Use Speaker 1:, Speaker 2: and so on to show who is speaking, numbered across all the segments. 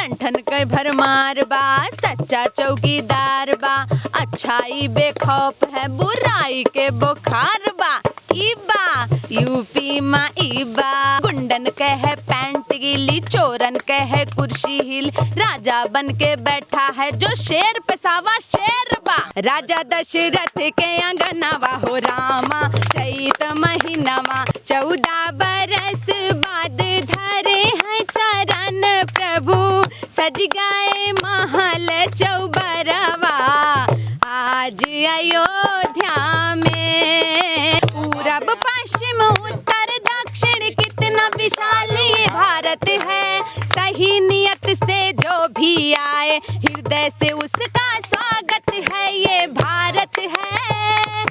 Speaker 1: मंठन के भरमार बा, सच्चा चौकीदार बा, अच्छाई बेखौफ है, बुराई के बुखार बा। ईबा यूपी माँ ईबा, गुंडन के है पैंट गीली, चोरन के है कुर्सी हिल, राजा बन के बैठा है जो शेर पे सावा शेर बा। राजा दशरथ के अंगनावा हो रामा, चैत महीनावा 14 बरस बाद धरे हैं चरण प्रभु, सज गए महल चौबरवा। आज अयोध्या में पूरब पश्चिम उत्तर दक्षिण कितना विशाल ये भारत है, सही नियत से जो भी आए हृदय से उसका स्वागत है, ये भारत है।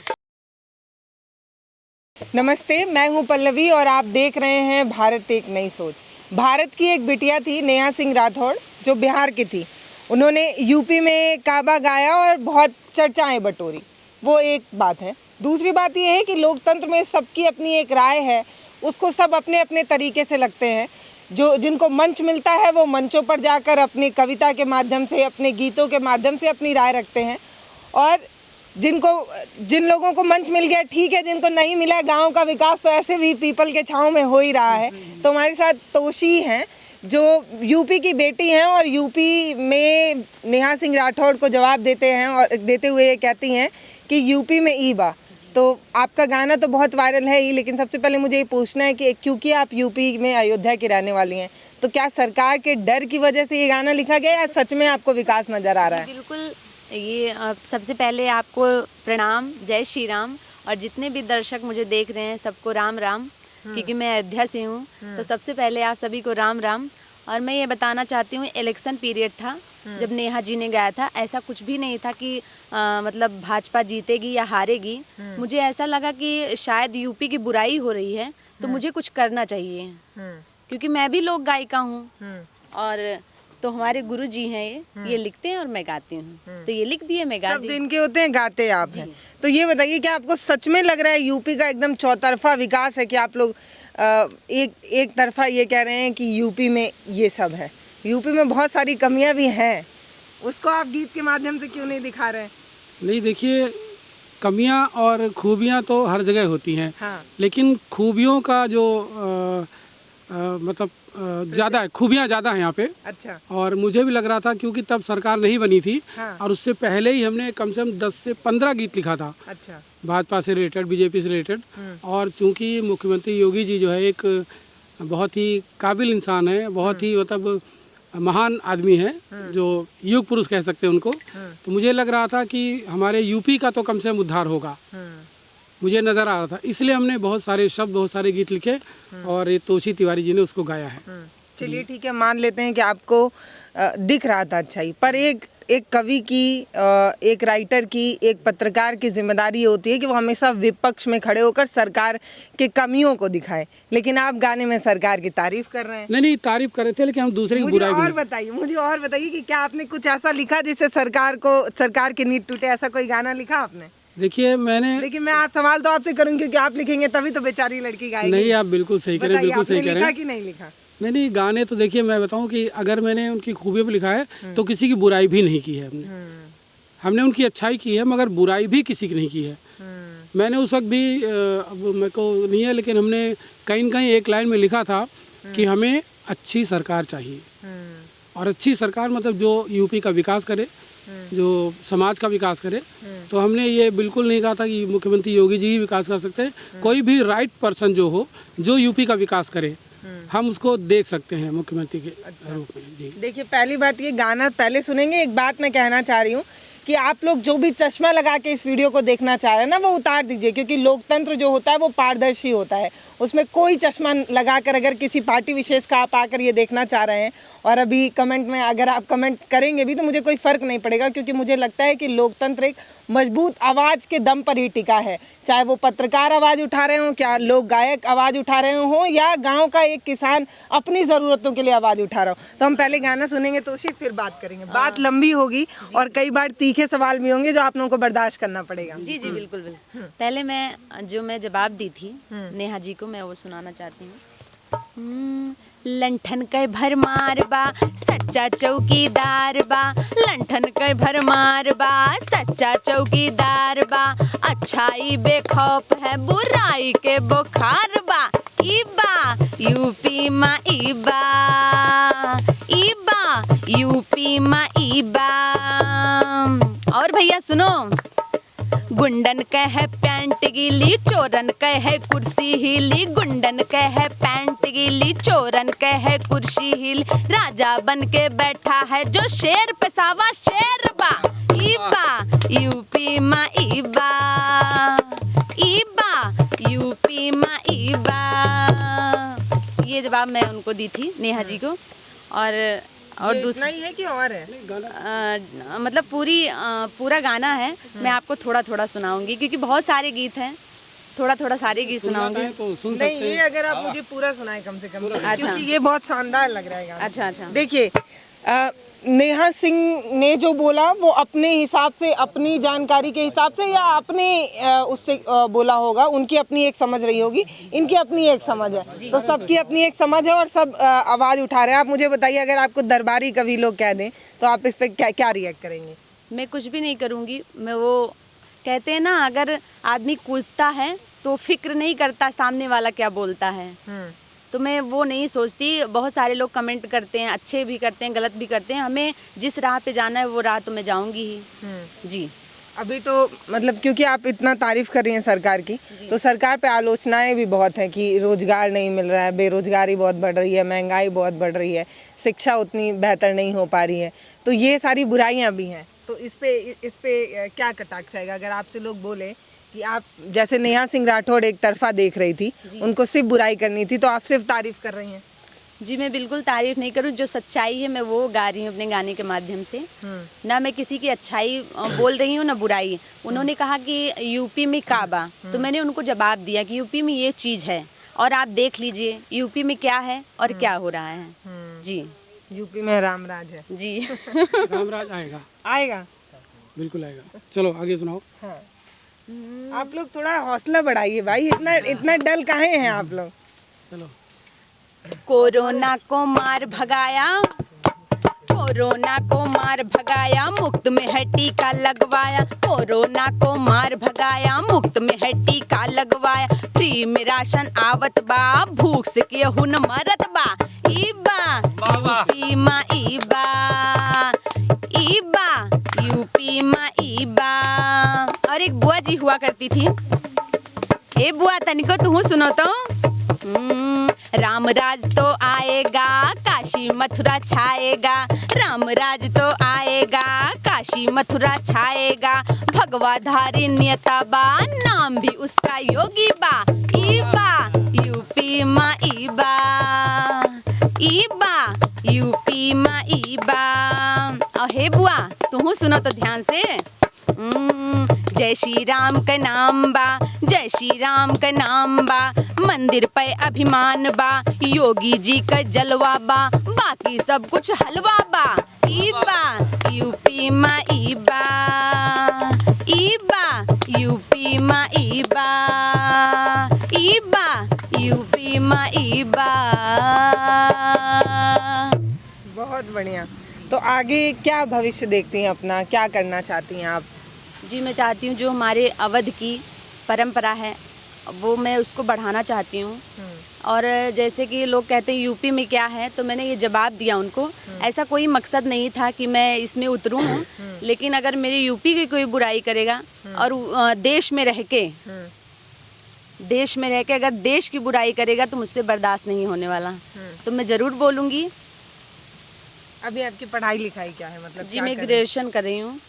Speaker 2: नमस्ते, मैं हूं पल्लवी और आप देख रहे हैं भारत एक नई सोच। भारत की एक बिटिया थी नेहा सिंह राठौड़ जो बिहार की थी। उन्होंने यूपी में काबा गाया और बहुत चर्चाएं बटोरी, वो एक बात है। दूसरी बात यह है कि लोकतंत्र में सबकी अपनी एक राय है, उसको सब अपने अपने तरीके से लगते हैं। जिनको मंच मिलता है वो मंचों पर जाकर अपनी कविता के माध्यम से, अपने गीतों के माध्यम से अपनी राय रखते हैं, और जिन लोगों को मंच मिल गया ठीक है, जिनको नहीं मिला, गांव का विकास तो ऐसे भी पीपल के छांव में हो ही रहा है। तो हमारे साथ तोशी हैं जो यूपी की बेटी हैं और यूपी में नेहा सिंह राठौड़ को जवाब देते हैं और देते हुए ये कहती हैं कि यूपी में ईबा। तो आपका गाना तो बहुत वायरल है ही, लेकिन सबसे पहले मुझे ये पूछना है कि क्योंकि आप यूपी में अयोध्या की रहने वाली हैं, तो क्या सरकार के डर की वजह से ये गाना लिखा गया या सच में आपको विकास नज़र आ रहा है?
Speaker 1: बिल्कुल, ये सबसे पहले आपको प्रणाम, जय श्री राम, और जितने भी दर्शक मुझे देख रहे हैं सबको राम राम, क्योंकि मैं अयोध्या से हूँ। तो सबसे पहले आप सभी को राम राम। और मैं ये बताना चाहती हूँ, इलेक्शन पीरियड था जब नेहा जी ने गाया था, ऐसा कुछ भी नहीं था कि मतलब भाजपा जीतेगी या हारेगी। मुझे ऐसा लगा कि शायद यूपी की बुराई हो रही है, तो मुझे कुछ करना चाहिए, क्योंकि मैं भी लोक गायिका हूँ। और तो हमारे गुरु जी हैं, ये लिखते हैं और मैं गाती हूँ, तो ये लिख दिए, मैं गा दी।
Speaker 2: सब दिन के होते हैं, गाते आप हैं। तो ये बताइए कि आपको सच में लग रहा है यूपी का एकदम चौतरफा विकास है कि आप लोग एक तरफा ये कह रहे हैं कि यूपी में ये सब है? यूपी में बहुत सारी कमियां भी हैं, उसको आप गीत के माध्यम से क्यों नहीं दिखा रहे हैं?
Speaker 3: नहीं, देखिए, कमियां और खूबियां तो हर जगह होती हैं।
Speaker 2: हाँ।
Speaker 3: लेकिन खूबियों का जो मतलब ज़्यादा है, खूबियां ज़्यादा हैं यहाँ पे।
Speaker 2: अच्छा।
Speaker 3: और मुझे भी लग रहा था क्योंकि तब सरकार नहीं बनी थी।
Speaker 2: हाँ।
Speaker 3: और उससे पहले ही हमने कम से कम 10 से 15 गीत लिखा था।
Speaker 2: अच्छा।
Speaker 3: भाजपा से रिलेटेड, बीजेपी से रिलेटेड। और चूंकि मुख्यमंत्री योगी जी जो है एक बहुत ही काबिल इंसान है, बहुत ही मतलब महान आदमी है, जो युग पुरुष कह सकते हैं उनको। तो मुझे लग रहा था कि हमारे यूपी का तो कम से कम उद्धार होगा, मुझे नज़र आ रहा था। इसलिए हमने बहुत सारे शब्द, बहुत सारे गीत लिखे और ये तोशी तिवारी जी ने उसको गाया है।
Speaker 2: चलिए ठीक है, मान लेते हैं कि आपको दिख रहा था अच्छाई, पर एक कवि की, एक राइटर की, एक पत्रकार की जिम्मेदारी होती है कि वो हमेशा विपक्ष में खड़े होकर सरकार के कमियों को दिखाए। लेकिन आप गाने में सरकार की तारीफ कर रहे हैं।
Speaker 3: नहीं, तारीफ कर रहे थे, लेकिन हम दूसरे की बुराई भी नहीं।
Speaker 2: मुझे और बताइए कि क्या आपने कुछ ऐसा लिखा जिससे सरकार की नींव टूटे? ऐसा कोई गाना लिखा आपने?
Speaker 3: देखिए, लेकिन
Speaker 2: मैं आज सवाल तो आपसे करूंगी क्योंकि आप लिखेंगे तभी तो बेचारी लड़की गाएगी।
Speaker 3: नहीं, आप बिल्कुल सही कह रहे हैं, बिल्कुल सही कह रहे हैं।
Speaker 2: लिखा कि नहीं लिखा?
Speaker 3: नहीं, गाने तो देखिए, मैं बताऊं कि अगर मैंने उनकी खूबियों पर लिखा है तो किसी की बुराई भी नहीं की है हमने उनकी अच्छाई की है, मगर बुराई भी किसी की नहीं की है। मैंने उस वक्त भी, अब मेरे को नहीं है, लेकिन हमने कहीं न कहीं एक लाइन में लिखा था कि हमें अच्छी सरकार चाहिए। और अच्छी सरकार मतलब जो यूपी का विकास करे, जो समाज का विकास करे। तो हमने ये बिल्कुल नहीं कहा था कि मुख्यमंत्री योगी जी ही विकास कर सकते हैं। कोई भी राइट पर्सन जो हो, जो यूपी का विकास करे, हम उसको देख सकते हैं मुख्यमंत्री के रूप में। जी
Speaker 2: देखिए, पहली बात ये गाना पहले सुनेंगे। एक बात मैं कहना चाह रही हूँ कि आप लोग जो भी चश्मा लगा के इस वीडियो को देखना चाह रहे हैं ना, वो उतार दीजिए, क्योंकि लोकतंत्र जो होता है वो पारदर्शी होता है। उसमें कोई चश्मा लगाकर अगर किसी पार्टी विशेष का आप आकर ये देखना चाह रहे हैं और अभी कमेंट में अगर आप कमेंट करेंगे भी तो मुझे कोई फ़र्क नहीं पड़ेगा, क्योंकि मुझे लगता है कि लोकतंत्र एक मजबूत आवाज़ के दम पर ही टिका है। चाहे वो पत्रकार आवाज़ उठा रहे हों, क्या लोक गायक आवाज़ उठा रहे हों, या गाँव का एक किसान अपनी ज़रूरतों के लिए आवाज़ उठा रहा हो। तो हम पहले गाना सुनेंगे तोशी, फिर बात करेंगे। बात लंबी होगी और कई बार तीखे सवाल भी होंगे जो आप लोगों को बर्दाश्त करना पड़ेगा।
Speaker 1: जी जी, बिल्कुल बिल्कुल। पहले मैं जवाब दी थी नेहा जी को, मैं वो सुनाना चाहती हूँ। लंठन के भरमार बा सच्चा चौकीदार बा, लंठन के भरमार बा सच्चा चौकीदार बा, अच्छाई बेखौफ है बुराई के बुखार बा, ईबा यूपी मा ईबा, ईबा यूपी मा ईबा। और भैया सुनो, गुंडन के है पैंट गीली चोरन के है कुर्सी हिली, गुंडन के है पैंट गीली चोरन के है कुर्सी हिली, राजा बन के बैठा है जो शेर पे सावा शेर बा, ईबा यूपी मा ईबा, ईबा यूपी मा ईबा। ये जवाब मैं उनको दी थी, नेहा जी को। और
Speaker 2: ये
Speaker 1: दूसरा
Speaker 2: इतना ही है कि और है?
Speaker 1: मतलब पूरा गाना है, मैं आपको थोड़ा थोड़ा सुनाऊंगी क्योंकि बहुत सारे गीत हैं, थोड़ा थोड़ा सारे गीत सुनाऊंगी।
Speaker 3: तो सुन
Speaker 2: नहीं,
Speaker 3: सकते
Speaker 2: ये
Speaker 3: हैं।
Speaker 2: अगर आप मुझे पूरा सुनाए कम से कम,
Speaker 1: अच्छा।
Speaker 2: क्योंकि ये बहुत शानदार लग रहा है गाना।
Speaker 1: अच्छा अच्छा।
Speaker 2: देखिए, नेहा सिंह ने जो बोला वो अपने हिसाब से, अपनी जानकारी के हिसाब से या अपने उससे बोला होगा, उनकी अपनी एक समझ रही होगी, इनकी अपनी एक समझ है, तो सबकी अपनी एक समझ है और सब आवाज़ उठा रहे हैं। आप मुझे बताइए, अगर आपको दरबारी कवि लोग कह दें तो आप इस पर क्या रिएक्ट करेंगे?
Speaker 1: मैं कुछ भी नहीं करूंगी। मैं वो कहते हैं ना, अगर आदमी कूदता है तो फिक्र नहीं करता सामने वाला क्या बोलता है, तो मैं वो नहीं सोचती। बहुत सारे लोग कमेंट करते हैं, अच्छे भी करते हैं गलत भी करते हैं, हमें जिस राह पे जाना है वो राह तो मैं जाऊंगी ही। जी।
Speaker 2: अभी तो मतलब क्योंकि आप इतना तारीफ कर रही हैं सरकार की, तो सरकार पे आलोचनाएं भी बहुत हैं कि रोजगार नहीं मिल रहा है, बेरोजगारी बहुत बढ़ रही है, महंगाई बहुत बढ़ रही है, शिक्षा उतनी बेहतर नहीं हो पा रही है, तो ये सारी बुराइयां भी हैं। तो इस पे क्या कटाक्ष आएगा अगर आपसे लोग बोले कि आप, जैसे नेहा सिंह राठौड़ एक तरफा देख रही थी, उनको सिर्फ बुराई करनी थी, तो आप सिर्फ तारीफ कर रही हैं?
Speaker 1: जी, मैं बिल्कुल तारीफ नहीं करूँ, जो सच्चाई है मैं वो गा रही हूँ अपने गाने के माध्यम से। ना मैं किसी की अच्छाई बोल रही हूँ ना बुराई। उन्होंने कहा कि यूपी में काबा, तो मैंने उनको जवाब दिया कि यूपी में ये चीज़ है और आप देख लीजिए यूपी में क्या है और क्या हो रहा है। जी,
Speaker 2: यूपी में रामराज है
Speaker 1: जी।
Speaker 3: रामराज आएगा,
Speaker 2: आएगा,
Speaker 3: बिल्कुल आएगा। चलो आगे सुनाओ।
Speaker 2: हाँ। आप लोग थोड़ा हौसला बढ़ाइए भाई, इतना डल काहे हैं आप लोग?
Speaker 3: चलो।
Speaker 1: कोरोना को मार भगाया, कोरोना को मार भगाया, मुफ्त में है टीका लगवाया, कोरोना को मार भगाया, मुफ्त में है टीका लगवाया, फ्री में राशन आवत बा, भूख से केहू न मरत बा, ईबा यूपी मा ईबा, ईबा यूपी मा ईबा। और एक बुआ जी हुआ करती थी, ए बुआ तनिको तू सुनो तो, रामराज तो आएगा काशी मथुरा छाएगा, रामराज तो आएगा काशी मथुरा छाएगा, भगवाधारी नियता बा, नाम भी उसका योगी बा, ईबा यूपी मा ईबा, ईबा यूपी मा ईबा। हे बुआ तू सुनो तो ध्यान से, जय श्री राम का नाम बा, जय श्री राम का नाम बा, मंदिर पे अभिमान बा, योगी जी का जलवा बा, बाकी सब कुछ हलवा बा, ईबा यूपी मा ईबा, ईबा यूपी मा ईबा, ईबा यूपी मा ईबा।
Speaker 2: बहुत बढ़िया। तो आगे क्या भविष्य देखती हैं अपना, क्या करना चाहती हैं आप?
Speaker 1: जी, मैं चाहती हूँ जो हमारे अवध की परंपरा है वो मैं उसको बढ़ाना चाहती हूँ। और जैसे कि लोग कहते हैं यूपी में क्या है, तो मैंने ये जवाब दिया उनको, ऐसा कोई मकसद नहीं था कि मैं इसमें उतरूँ, लेकिन अगर मेरे यूपी की कोई बुराई करेगा और देश में रह के अगर देश की बुराई करेगा तो मुझसे बर्दाश्त नहीं होने वाला, तो मैं ज़रूर बोलूँगी।
Speaker 2: अभी आपकी पढ़ाई लिखाई क्या है, मतलब
Speaker 1: जी, मैं ग्रेजुएशन कर रही हूँ।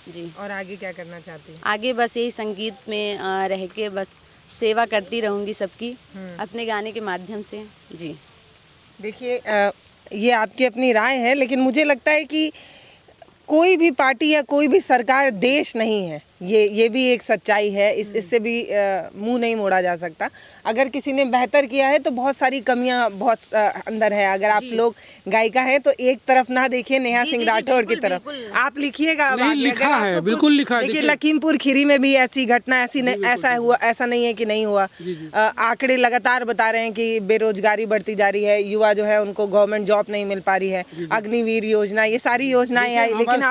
Speaker 1: जी।
Speaker 2: और आगे क्या करना चाहती हैं?
Speaker 1: आगे बस यही संगीत में रह के बस सेवा करती रहूँगी सबकी अपने गाने के माध्यम से। जी।
Speaker 2: देखिए, ये आपकी अपनी राय है, लेकिन मुझे लगता है कि कोई भी पार्टी या कोई भी सरकार देश नहीं है, ये भी एक सच्चाई है, इससे भी मुंह नहीं मोड़ा जा सकता। अगर किसी ने बेहतर किया है तो बहुत सारी कमियां बहुत अंदर है। अगर आप लोग गायिका हैं तो एक तरफ ना देखिए नेहा सिंह राठौड़ की तरफ, आप लिखिएगा।
Speaker 3: नहीं, लिखा है, बिल्कुल लिखा है।
Speaker 2: देखिए लखीमपुर खीरी में भी ऐसी घटना, ऐसा हुआ, ऐसा नहीं है कि नहीं हुआ। आंकड़े लगातार बता रहे हैं कि बेरोजगारी बढ़ती जा रही है, युवा जो है उनको गवर्नमेंट जॉब नहीं मिल पा रही है, अग्निवीर योजना, ये सारी योजनाएं आई, लेकिन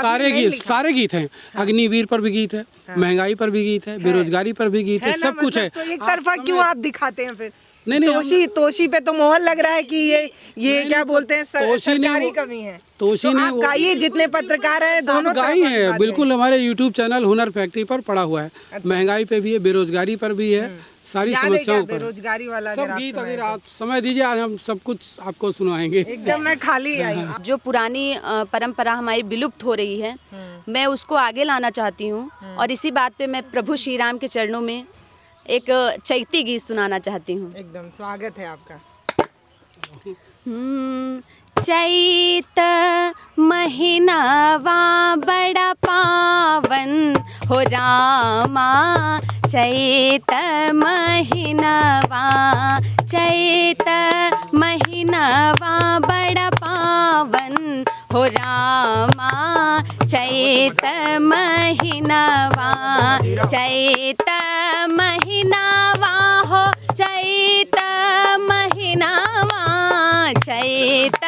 Speaker 3: सारे गीत हैं। अग्निवीर पर भी गीत है, महंगाई पर भी गीत है, बेरोजगारी पर भी गीत है, सब कुछ है।
Speaker 2: तो एक तरफा क्यों आप दिखाते हैं फिर? नहीं, तोशी पे तो मोहर लग रहा है कि ये क्या बोलते हैं, सरकारी कमी है।
Speaker 3: तोशी ने
Speaker 2: आप गाइए, जितने पत्रकार हैं दोनों
Speaker 3: गाई है, बिल्कुल। हमारे यूट्यूब चैनल हुनर फैक्ट्री पर पड़ा हुआ है। महंगाई पे भी है, बेरोजगारी पर भी है, सारी समस्याओं पर,
Speaker 2: बेरोजगारी वाला
Speaker 3: सब गीत। अगर आप समय दीजिए, आज हम सब कुछ आपको सुनाएंगे।
Speaker 2: एकदम मैं खाली आई।
Speaker 1: जो पुरानी परंपरा हमारी विलुप्त हो रही है, मैं उसको आगे लाना चाहती हूँ। और इसी बात पे मैं प्रभु श्री राम के चरणों में एक चैती गीत सुनाना चाहती हूँ।
Speaker 2: एकदम स्वागत है आपका।
Speaker 1: चैत महीनावा बड़ा पावन हो रामा, चैत महीनावा, चैत महीनावा बड़ा पावन हो रामा, चैत महीनावा, चैत महीनावा हो, चैत महीनावा, चैत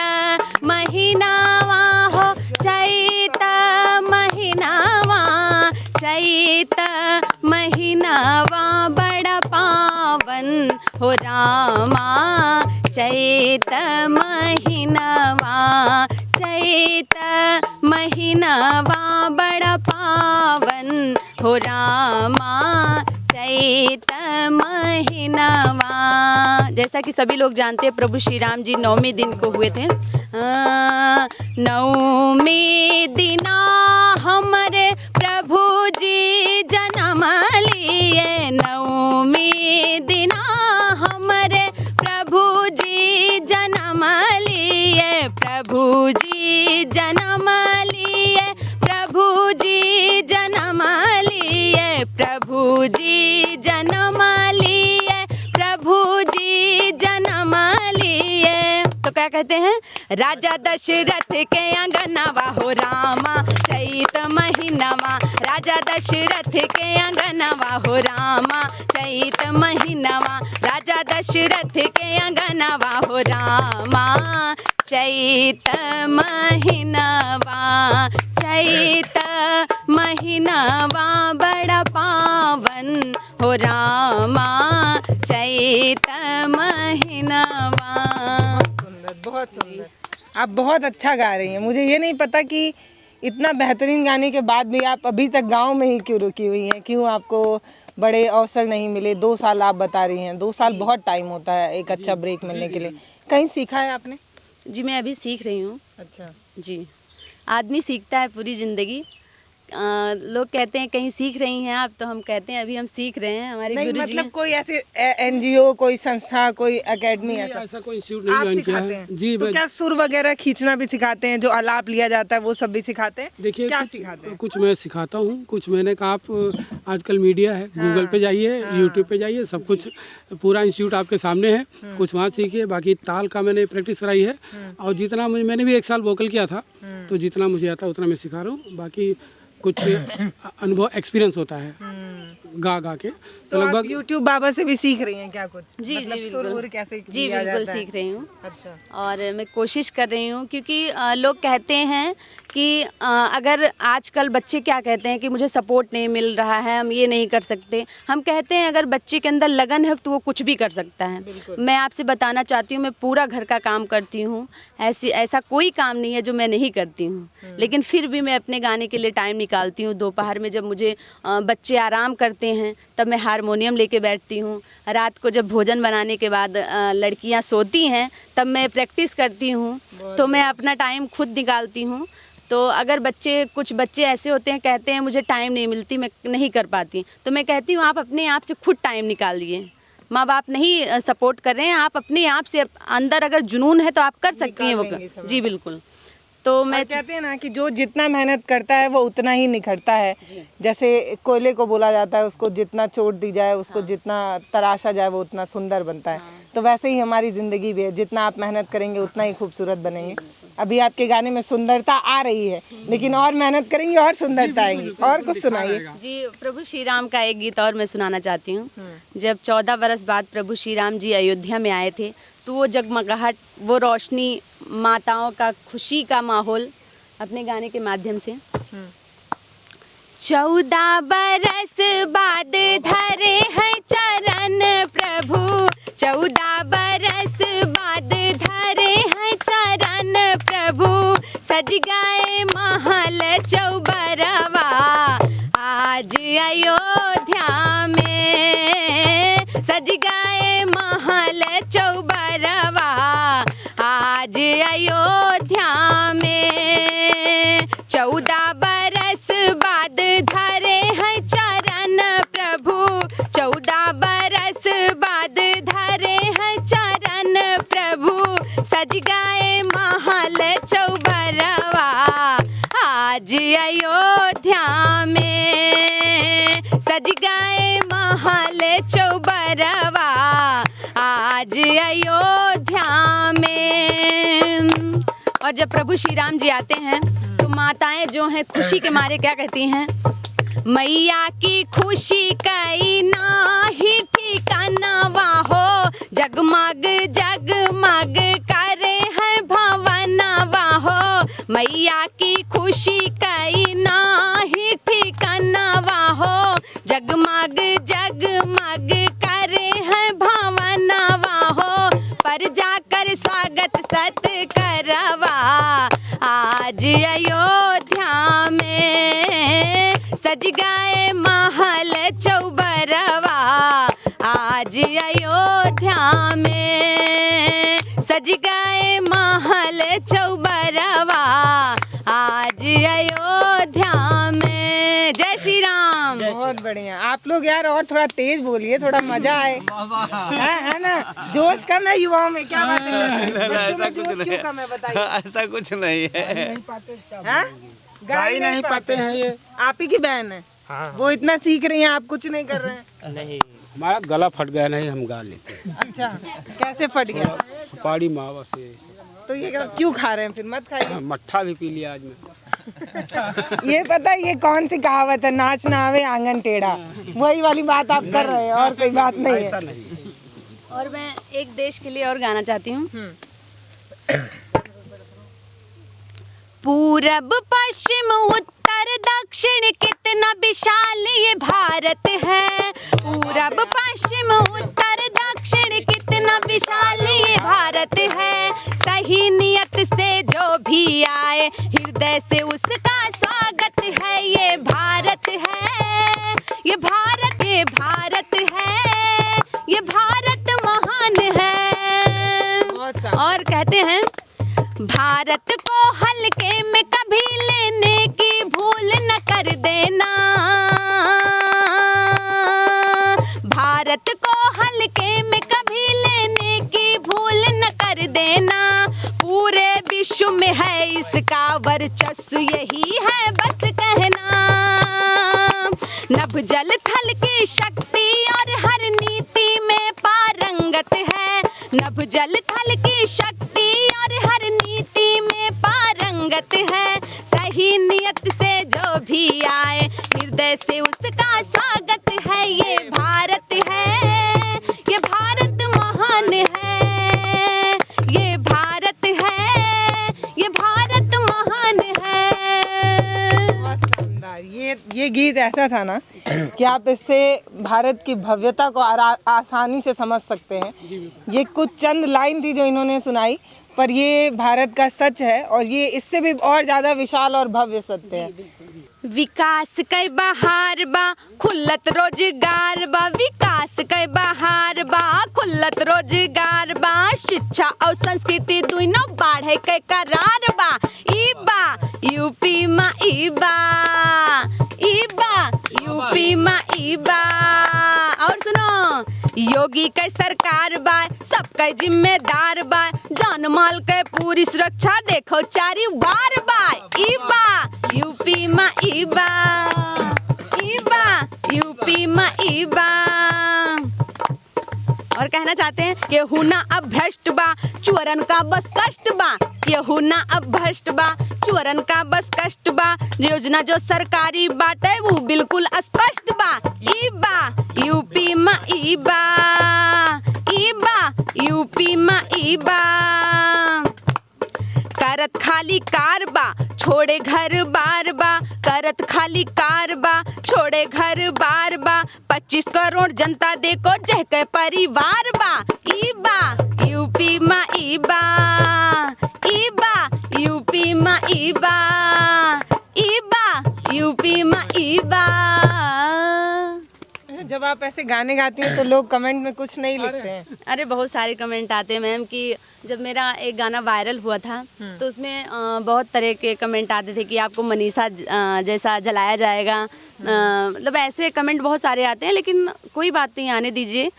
Speaker 1: महीनावा हो, चैत महीनावा, चैत महीनावा बड़ा पावन हो रामा, चैत महीनावा, चैत महीनावा बड़ा पावन हो रामा, चैत महीनावा। जैसा कि सभी लोग जानते हैं, प्रभु श्री राम जी 9वें दिन को हुए थे। 9वें दिना हमारे प्रभु जी जन्म लिए, 9वें दिना हमारे प्रभु जी जन्म लिए, प्रभु जी जन्म लिए, प्रभु जी जन्म लिए, प्रभु जी जन्म लिए, प्रभु जी जन्म लिए। तो क्या कहते हैं? राजा दशरथ के अंगनवा हो रामा, चैत महीनावा, राजा दशरथ के अंगनवा हो रामा, चैत महीनावा, राजा दशरथ के अंगनवा हो रामा, चैत महीनावा, चैत महीनावा बड़ा पावन हो रामा, चैत महीनावा।
Speaker 2: बहुत सुंदर, आप बहुत अच्छा गा रही हैं। मुझे ये नहीं पता कि इतना बेहतरीन गाने के बाद भी आप अभी तक गांव में ही क्यों रुकी हुई हैं, क्यों आपको बड़े अवसर नहीं मिले? 2 साल आप बता रही हैं, 2 साल बहुत टाइम होता है एक अच्छा ब्रेक मिलने के लिए। कहीं सीखा है आपने?
Speaker 1: जी, मैं अभी सीख रही हूँ।
Speaker 2: अच्छा
Speaker 1: जी, आदमी सीखता है पूरी ज़िंदगी। लोग कहते हैं कहीं सीख रही हैं आप, तो हम कहते हैं अभी हम सीख रहे हैं। हमारे गुरु जी
Speaker 2: मतलब कोई ऐसे एनजीओ, कोई संस्था, कोई एकेडमी
Speaker 3: ऐसा कोई इंस्टीट्यूट नहीं ज्वाइन किया है। जी,
Speaker 2: तो क्या सुर वगैरह खींचना भी सिखाते हैं? जो आलाप लिया जाता है वो सब भी सिखाते हैं?
Speaker 3: देखिए,
Speaker 2: क्या सिखाते हैं?
Speaker 3: कुछ मैं सिखाता हूँ, कुछ मैंने कहा आप आजकल मीडिया है, गूगल पे जाइए, यूट्यूब पे जाइए, सब कुछ पूरा इंस्टीट्यूट आपके सामने है, कुछ वहाँ सीखिए। बाकी ताल का मैंने प्रैक्टिस कराई है, और जितना मैंने भी 1 साल वोकल किया था, तो जितना मुझे आता उतना मैं सिखा रहा हूँ। बाकी कुछ अनुभव, एक्सपीरियंस होता है गा के।
Speaker 2: तो लगभग यूट्यूब बाबा से भी सीख रही हैं क्या कुछ?
Speaker 1: जी,
Speaker 2: मतलब
Speaker 1: जी बिल्कुल,
Speaker 2: कैसे
Speaker 1: जी बिल्कुल सीख रही हूँ।
Speaker 2: अच्छा।
Speaker 1: और मैं कोशिश कर रही हूँ, क्योंकि लोग कहते हैं कि अगर आजकल बच्चे क्या कहते हैं कि मुझे सपोर्ट नहीं मिल रहा है, हम ये नहीं कर सकते। हम कहते हैं अगर बच्चे के अंदर लगन है तो वो कुछ भी कर सकता है। मैं आपसे बताना चाहती हूँ, मैं पूरा घर का काम करती हूँ, ऐसा कोई काम नहीं है जो मैं नहीं करती हूँ, लेकिन फिर भी मैं अपने गाने के लिए टाइम निकालती हूँ। दोपहर में जब मुझे बच्चे आराम करते हैं तब मैं हारमोनियम लेके बैठती हूँ। रात को जब भोजन बनाने के बाद लड़कियाँ सोती हैं तब मैं प्रैक्टिस करती हूँ। तो मैं अपना टाइम खुद निकालती हूँ। तो अगर कुछ बच्चे ऐसे होते हैं, कहते हैं मुझे टाइम नहीं मिलती, मैं नहीं कर पाती, तो मैं कहती हूँ आप अपने आप से खुद टाइम निकालिए। माँ बाप नहीं सपोर्ट कर रहे हैं, आप अपने आप से अंदर अगर जुनून है तो आप कर सकती हैं वो। जी बिल्कुल। तो
Speaker 2: और
Speaker 1: मैं
Speaker 2: कहते हैं ना कि जो जितना मेहनत करता है वो उतना ही निखरता है। जैसे कोयले को बोला जाता है, उसको जितना चोट दी जाए, उसको जितना तराशा जाए, वो उतना सुंदर बनता है। तो वैसे ही हमारी ज़िंदगी भी है, जितना आप मेहनत करेंगे उतना ही खूबसूरत बनेंगे। अभी आपके गाने में सुंदरता आ रही है, लेकिन और मेहनत करेंगे और सुंदरता आएगी। और कुछ सुनाइए।
Speaker 1: जी, प्रभु श्री राम का एक गीत और मैं सुनाना चाहती हूँ। जब 14 बरस बाद प्रभु श्री राम जी अयोध्या में आए थे, तो वो जगमगाहट, वो रोशनी, माताओं का खुशी का माहौल अपने गाने के माध्यम से। 14 बरस बाद धरे हैं चरण प्रभु, 14 बरस बाद धरे हैं चरण प्रभु, सज गए महल चौबरवा आज अयोध्या में, सज गए महल चौबरवा आज अयोध्या में। 14 बरस बाद धरे हैं चरण प्रभु, 14 बरस बाद धरे हैं चरण प्रभु, सज गए महल चौबरवा आज अयोध्या में, सज गए महल चौबरवा आज अयोध्या में। और जब प्रभु श्री राम जी आते हैं तो माताएं जो हैं खुशी के मारे क्या कहती हैं, मैया की खुशी कई नाही ठिकानावा हो, जगमग जगमग करे हैं भवनवा हो, मैया की खुशी कई नाही ठिकानावा हो, जगमग जगमग करे हैं भवनवा हो, पर जाकर स्वागत सत करवा आज अयोध्या में, सज गए महल चौबरवा आज अयोध्या में, सज गए महल चौबरवा आज अयोध्या में। जय श्री राम।
Speaker 2: बहुत बढ़िया। आप लोग यार और थोड़ा तेज बोलिए, थोड़ा मजा आए। है ना, जोश कम है युवाओं में, क्या बात है? बच्चों में जोश क्यों कम है बताइए?
Speaker 4: ऐसा कुछ नहीं है।
Speaker 2: हाँ?
Speaker 5: गा ही नहीं पाते हैं ये।
Speaker 2: आप ही की बहन है?
Speaker 5: हाँ।
Speaker 2: वो इतना सीख रही हैं, आप कुछ नहीं कर रहे हैं?
Speaker 5: नहीं, हमारा गला फट गया, नहीं हम गा लेते हैं।
Speaker 2: अच्छा, कैसे फट गया?
Speaker 5: सुपारी मावा से।
Speaker 2: तो ये क्यों खा रहे हैं फिर? मत खाइए।
Speaker 5: मट्ठा भी पी लिया आज मैं।
Speaker 2: ये पता है ये कौन सी कहावत है, नाच ना आवे आंगन टेढ़ा, वही वाली बात आप कर रहे हैं, और कोई बात नहीं है।
Speaker 5: ऐसा नहीं।
Speaker 1: और मैं एक देश के लिए और गाना चाहती हूँ। पूरब पश्चिम उत्तर दक्षिण कितना विशाल ये भारत है, पूरब पश्चिम उत्तर दक्षिण कितना विशाल ये भारत है, सही नियत से जो भी आए हृदय से उसका स्वागत है, ये भारत है, ये भारत, ये भारत है, ये भारत महान है। और कहते हैं भारत को हल्के में कभी लेने की भूल न कर देना, भारत को हल्के में कभी लेने की भूल न कर देना, पूरे विश्व में है इसका वर्चस्व यही है बस कहना, नभ जल थल की शक्ति और हर नीति में पारंगत है, नभ जल थल की शक्ति और हर नीति में पारंगत है, सही नियत से जो भी आए हृदय से उसका स्वागत है, ये भारत है, ये भारत महान है, ये भारत है, ये भारत महान है।
Speaker 2: बहुत शानदार। ये गीत ऐसा था ना कि आप इससे भारत की भव्यता को आसानी से समझ सकते हैं। ये कुछ चंद लाइन थी जो इन्होंने सुनाई, पर ये भारत का सच है, और ये इससे भी और ज़्यादा विशाल और भव्य सत्य है।
Speaker 1: विकास कई बहार बा खुल्लत रोजगार बा, विकास कई बहार बा खुल्लत रोजगार बा, शिक्षा और संस्कृति दुनो बढ़े के करार बा, ई बा यूपी मा ई बा, ई बा यूपी मा ई बा। और सुनो, योगी के सरकार बा सबके जिम्मेदार बा जान माल के पूरी सुरक्षा देखो चारी बार बा ई बा यूपी में ई बा यूपी में ई बा। और कहना चाहते हैं कि हुना अब भ्रष्ट बा चुअरन का बस कष्ट बा ये हुना अब भ्रष्ट बा चुअरन का बस कष्ट बा योजना जो सरकारी बाटे वो बिल्कुल स्पष्ट बा ई बा यूपी में ई बा यूपी में ई बा। करत खाली कार बा छोड़े घर बार बा करत खाली कार बा छोड़े घर बार बा 25 करोड़ जनता देखो जह के परिवार बा यूपी में ई बा यूपी में ई बा यूपी में ई बा।
Speaker 2: जब आप ऐसे गाने गाती हैं तो लोग कमेंट में कुछ नहीं लिखते हैं?
Speaker 1: अरे बहुत सारे कमेंट आते हैं मैम कि जब मेरा एक गाना वायरल हुआ था तो उसमें बहुत तरह के कमेंट आते थे कि आपको मनीषा जैसा जलाया जाएगा मतलब ऐसे कमेंट बहुत सारे आते हैं लेकिन कोई बात नहीं आने दीजिए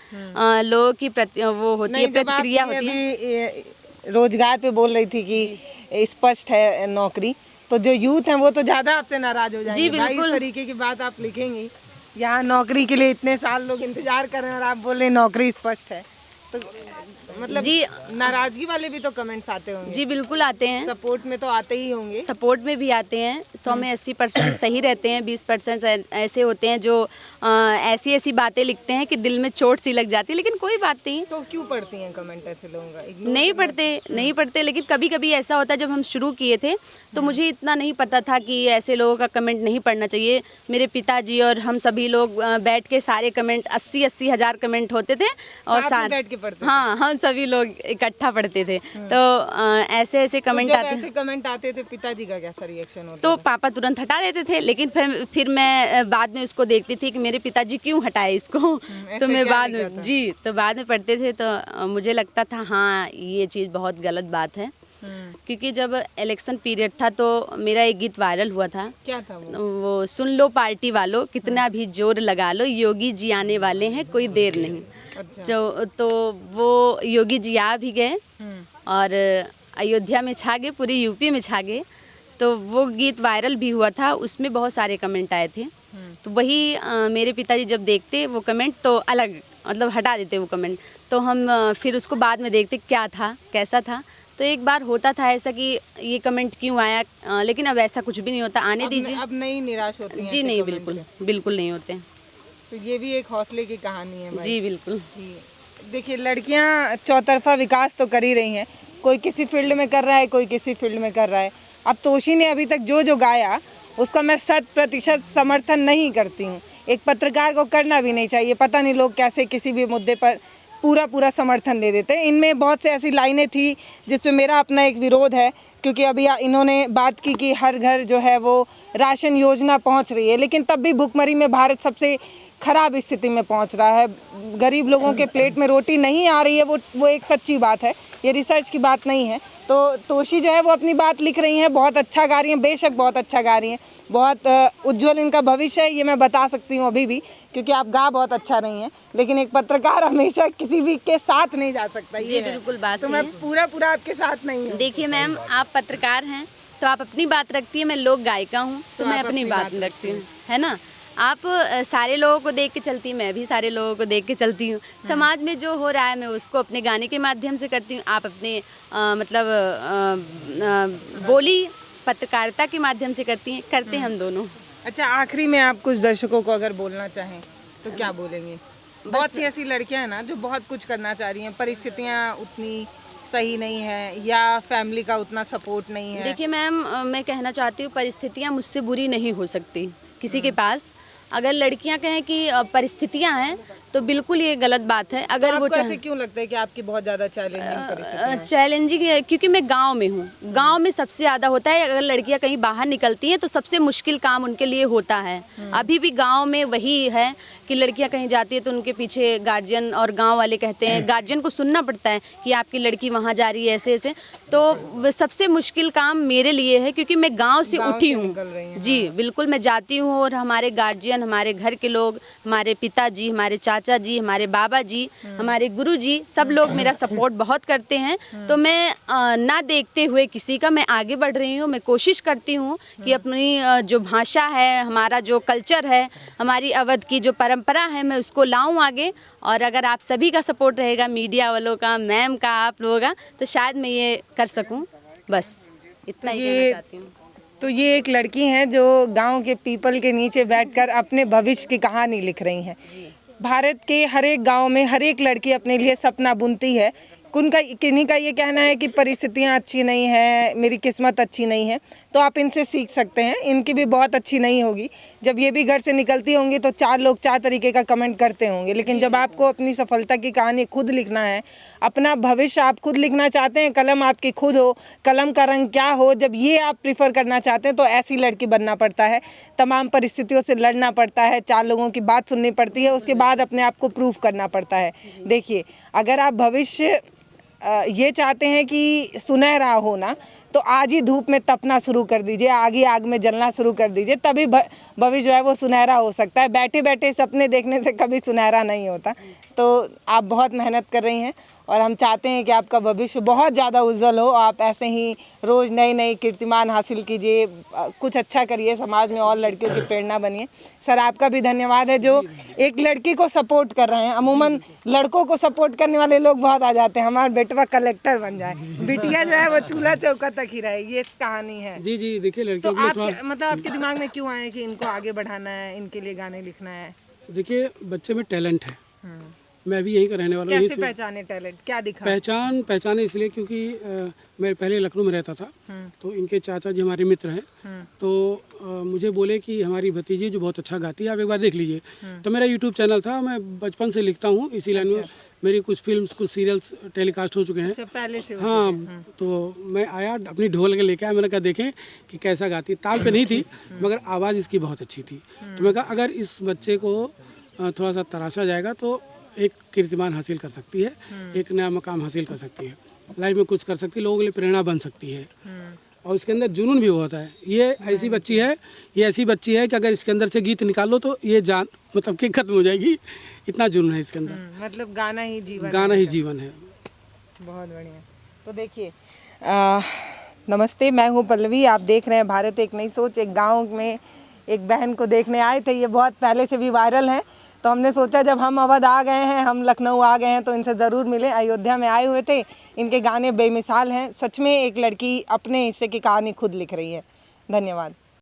Speaker 1: लोगों की वो होती है प्रतिक्रिया होती है।
Speaker 2: रोजगार पे बोल रही थी कि स्पष्ट है नौकरी तो जो यूथ है वो तो ज्यादा आपसे नाराज हो जाएंगे।
Speaker 1: जी बिल्कुल
Speaker 2: इस तरीके की बात आप लिखेंगी यहाँ नौकरी के लिए इतने साल लोग इंतजार कर रहे हैं और आप बोल रहे हैं नौकरी स्पष्ट है तो मतलब
Speaker 1: जी
Speaker 2: नाराजगी वाले भी तो कमेंट्स आते होंगे।
Speaker 1: जी बिल्कुल आते हैं
Speaker 2: सपोर्ट में तो आते ही होंगे।
Speaker 1: सपोर्ट में भी आते हैं 100 में 80% सही रहते हैं 20% ऐसे होते हैं जो ऐसी बातें लिखते हैं कि दिल में चोट सी लग जाती है लेकिन कोई बात नहीं।
Speaker 2: तो क्यों पढ़ती हैं कमेंट ऐसे लोगों का?
Speaker 1: नहीं पढ़ते लेकिन कभी कभी ऐसा होता है जब हम शुरू किए थे तो मुझे इतना नहीं पता था कि ऐसे लोगों का कमेंट नहीं पढ़ना चाहिए। मेरे पिताजी और हम सभी लोग बैठ के सारे कमेंट 80 हज़ार कमेंट होते थे और
Speaker 2: साथ बैठ के पढ़ते?
Speaker 1: हाँ हम सभी लोग इकट्ठा पढ़ते थे तो ऐसे कमेंट आते
Speaker 2: ऐसे कमेंट आते थे पिताजी का कैसा रिएक्शन होता?
Speaker 1: तो पापा तुरंत हटा देते थे लेकिन फिर मैं बाद में उसको देखती थी कि मेरे पिताजी क्यों हटाए इसको तो मैं बाद में पढ़ते थे तो मुझे लगता था हाँ ये चीज़ बहुत गलत बात है क्योंकि जब इलेक्शन पीरियड था तो मेरा एक गीत वायरल हुआ था।
Speaker 2: क्या था
Speaker 1: वो सुन लो पार्टी वालों कितना भी जोर लगा लो योगी जी आने वाले हैं कोई देर नहीं। अच्छा। तो वो योगी जी आ भी गए और अयोध्या में छा गए पूरी यूपी में छा गए तो वो गीत वायरल भी हुआ था उसमें बहुत सारे कमेंट आए थे तो वही मेरे पिताजी जब देखते वो कमेंट तो अलग मतलब हटा देते वो कमेंट तो हम फिर उसको बाद में देखते क्या था कैसा था तो एक बार होता था ऐसा कि ये कमेंट क्यों आया लेकिन अब ऐसा कुछ भी नहीं होता आने दीजिए।
Speaker 2: अब नहीं निराश होती हैं?
Speaker 1: जी नहीं बिल्कुल नहीं होते।
Speaker 2: तो ये भी एक हौसले की कहानी है भाई।
Speaker 1: जी बिल्कुल।
Speaker 2: देखिए लड़कियां चौतरफा विकास तो कर ही रही हैं कोई किसी फील्ड में कर रहा है कोई किसी फील्ड में कर रहा है। अब तोशी ने अभी तक जो गाया उसका मैं 100% समर्थन नहीं करती हूँ। एक पत्रकार को करना भी नहीं चाहिए। पता नहीं लोग कैसे किसी भी मुद्दे पर पूरा समर्थन दे देते हैं। इनमें बहुत से ऐसी लाइनें थी जिसमें मेरा अपना एक विरोध है क्योंकि अभी इन्होंने बात की कि हर घर जो है वो राशन योजना पहुंच रही है लेकिन तब भी भुखमरी में भारत सबसे ख़राब स्थिति में पहुंच रहा है। गरीब लोगों के प्लेट में रोटी नहीं आ रही है वो एक सच्ची बात है ये रिसर्च की बात नहीं है। तो तोशी जो है वो अपनी बात लिख रही हैं बहुत अच्छा गा रही हैं बेशक बहुत अच्छा गा रही हैं बहुत उज्जवल इनका भविष्य है ये मैं बता सकती हूँ अभी भी क्योंकि आप गा बहुत अच्छा रही हैं लेकिन एक पत्रकार हमेशा किसी भी के साथ नहीं जा सकता। ये
Speaker 1: बिल्कुल बात
Speaker 2: तो मैं पूरा आपके साथ नहीं हूँ।
Speaker 1: देखिए मैम आप पत्रकार हैं तो आप अपनी बात रखती है मैं लोक गायिका हूँ तो मैं अपनी बात रखती हूँ है ना। आप सारे लोगों को देख के चलती मैं भी सारे लोगों को देख के चलती हूँ। समाज में जो हो रहा है मैं उसको अपने गाने के माध्यम से करती हूँ आप अपने बोली पत्रकारिता के माध्यम से करते हैं हम दोनों।
Speaker 2: अच्छा आखिरी में आप कुछ दर्शकों को अगर बोलना चाहें तो क्या बोलेंगे? बहुत सी ऐसी लड़कियां हैं ना जो बहुत कुछ करना चाह रही हैं परिस्थितियां उतनी सही नहीं है या फैमिली का उतना सपोर्ट नहीं है।
Speaker 1: देखिए मैम मैं कहना चाहती हूँ परिस्थितियाँ मुझसे बुरी नहीं हो सकती किसी के पास। अगर लड़कियां कहें कि परिस्थितियां हैं तो बिल्कुल ये गलत बात है। अगर
Speaker 2: तो
Speaker 1: वो
Speaker 2: ऐसे क्यों लगता है कि आपकी बहुत ज़्यादा
Speaker 1: चैलेंजिंग है क्योंकि मैं गांव में हूँ। गांव में सबसे ज़्यादा होता है अगर लड़कियां कहीं बाहर निकलती हैं तो सबसे मुश्किल काम उनके लिए होता है। अभी भी गांव में वही है कि लड़कियां कहीं जाती है तो उनके पीछे गार्जियन और गांव वाले कहते हैं गार्जियन को सुनना पड़ता है कि आपकी लड़की वहाँ जा रही है ऐसे तो सबसे मुश्किल काम मेरे लिए है क्योंकि मैं गाँव से उठी हूँ। जी बिल्कुल मैं जाती हूँ और हमारे गार्जियन परिजन, हमारे घर के लोग, हमारे पिताजी, हमारे चाचा जी, हमारे बाबा जी, हमारे गुरु जी, सब लोग मेरा सपोर्ट बहुत करते हैं। तो मैं ना देखते हुए किसी का मैं आगे बढ़ रही हूँ। मैं कोशिश करती हूँ कि अपनी जो भाषा है, हमारा जो कल्चर है, हमारी अवध की जो परंपरा है, मैं उसको लाऊं आगे। और अगर आप सभी का सपोर्ट रहेगा, मीडिया वालों का, मैम का, आप लोगों का, तो शायद मैं ये कर सकूं। बस इतना ही कहना चाहती हूँ।
Speaker 2: तो ये एक लड़की हैं जो गांव के पीपल के नीचे बैठकर अपने भविष्य की कहानी लिख रही हैं। भारत के हर एक गांव में हर एक लड़की अपने लिए सपना बुनती है। किन्हीं का ये कहना है कि परिस्थितियाँ अच्छी नहीं है, मेरी किस्मत अच्छी नहीं है, तो आप इनसे सीख सकते हैं। इनकी भी बहुत अच्छी नहीं होगी। जब ये भी घर से निकलती होंगी तो 4 लोग 4 तरीके का कमेंट करते होंगे, लेकिन जब आपको अपनी सफलता की कहानी खुद लिखना है, अपना भविष्य आप खुद लिखना चाहते हैं, कलम आपकी खुद हो, कलम का रंग क्या हो, जब ये आप प्रीफर करना चाहते हैं तो ऐसी लड़की बनना पड़ता है। तमाम परिस्थितियों से लड़ना पड़ता है, 4 लोगों की बात सुननी पड़ती है, उसके बाद अपने आप को प्रूव करना पड़ता है। देखिए, अगर आप भविष्य ये चाहते हैं कि सुनहरा हो ना, तो आज ही धूप में तपना शुरू कर दीजिए, आगे आग में जलना शुरू कर दीजिए, तभी भविष्य जो है वो सुनहरा हो सकता है। बैठे बैठे सपने देखने से कभी सुनहरा नहीं होता। तो आप बहुत मेहनत कर रही हैं और हम चाहते हैं कि आपका भविष्य बहुत ज़्यादा उज्जवल हो। आप ऐसे ही रोज़ नई नई कीर्तिमान हासिल कीजिए, कुछ अच्छा करिए, समाज में और लड़कियों की प्रेरणा बनिए। सर, आपका भी धन्यवाद है जो एक लड़की को सपोर्ट कर रहे हैं। अमूमन लड़कों को सपोर्ट करने वाले लोग बहुत आ जाते हैं, हमारा बेटवा कलेक्टर बन जाए, बिटिया जो है वो चूल्हा चौका तक ही रहे, ये कहानी है।
Speaker 3: जी जी, देखिए
Speaker 2: तो
Speaker 3: लड़कियों के लिए थोड़ा,
Speaker 2: मतलब आपके दिमाग में क्यों आया कि इनको आगे बढ़ाना है, इनके लिए गाने लिखना है?
Speaker 3: देखिए बच्चे में टैलेंट है। मैं भी यहीं का रहने वाला हूँ।
Speaker 2: कैसे पहचाने टैलेंट, क्या दिखा?
Speaker 3: पहचाने इसलिए क्योंकि मैं पहले लखनऊ में रहता था, तो इनके चाचा जी हमारे मित्र हैं। तो मुझे बोले कि हमारी भतीजी जो बहुत अच्छा गाती है, आप एक बार देख लीजिए। तो मेरा यूट्यूब चैनल था, मैं बचपन से लिखता हूँ, इसी लाइन में मेरी कुछ फिल्म्स, कुछ सीरियल्स टेलीकास्ट हो चुके हैं।
Speaker 2: अच्छा, पहले से
Speaker 3: हाँ, तो मैं आया, अपनी ढोल के लेके आया, मैंने कहा देखें कि कैसा गाती है। ताल पे नहीं थी मगर आवाज़ इसकी बहुत अच्छी थी। तो मैं कहा अगर इस बच्चे को थोड़ा सा तराशा जाएगा तो एक कीर्तिमान हासिल कर सकती है, एक नया मकाम हासिल कर सकती है, लाइफ में कुछ कर सकती है, लोगों के लिए प्रेरणा बन सकती है। और इसके अंदर जुनून भी बहुत है। ये ऐसी बच्ची है, ये ऐसी बच्ची है कि अगर इसके अंदर से गीत निकाल लो तो ये जान मतलब कि खत्म हो जाएगी, इतना जुनून है इसके अंदर।
Speaker 2: मतलब गाना ही जीवन,
Speaker 3: गाना ही जीवन है।
Speaker 2: बहुत बढ़िया। तो देखिए, नमस्ते, मैं हूँ पल्लवी, आप देख रहे हैं भारत एक नई सोच। एक गांव में एक बहन को देखने आए थे, ये बहुत पहले से भी वायरल है, तो हमने सोचा जब हम अवध आ गए हैं, हम लखनऊ आ गए हैं, तो इनसे ज़रूर मिलें। अयोध्या में आए हुए थे, इनके गाने बेमिसाल हैं। सच में एक लड़की अपने हिस्से की कहानी खुद लिख रही है। धन्यवाद।